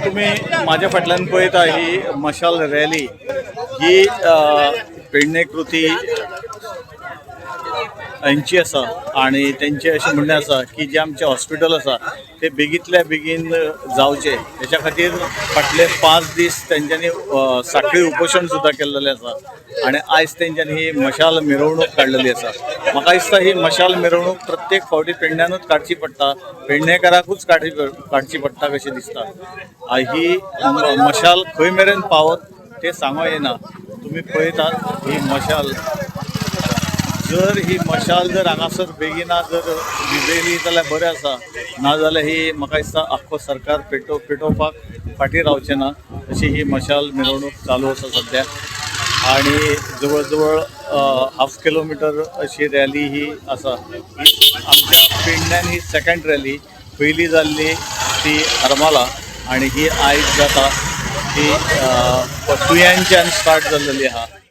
तुम्ही माझ्या फाटल्यान पळयता ही मशाल रॅली ही पेडणे कृती यांची आसा आणि त्यांचे अशें म्हणणें आसा की जे आमचे हॉस्पिटल आसा ते बेगींतल्या बेगीन जावचे हेच्या खातीर फाटले 5 दीस तेंच्यांनी साखळी उपोशण सुद्दां केल्लेलें आसा आणि आयज तेंच्यांनी ही मशाल मिरवणूक काडलेली आसा। म्हाका दिसता ही मशाल मिरवणूक प्रत्येक फावटी पेडण्यानूच काडची पडटा, पेडणेकाराकूच काडची पडटा कशें दिसता। ही मशाल खंय मेरेन पावत ते सांगो येना। तुम्ही पळयतात ही मशाल जर ही मशाल जर हांगासर बेगिना जर विजयली जाल्यार बरें आसा, नाजाल्यार ही म्हाका दिसता आख्खो सरकार पेटोवपाक फाटीं रावचें ना अशी ही मशाल मिरवणूक चालू आसा सध्या आणि जवळ जवळ हाफ किलोमीटर अशी रॅली ही आसा। आमच्या पेडण्यान ही सेकंड रॅली पयली जाल्ली ती हरमाला आणि ही आयज जाता ती तुयांच्यान स्टार्ट जाल्लेली आहा।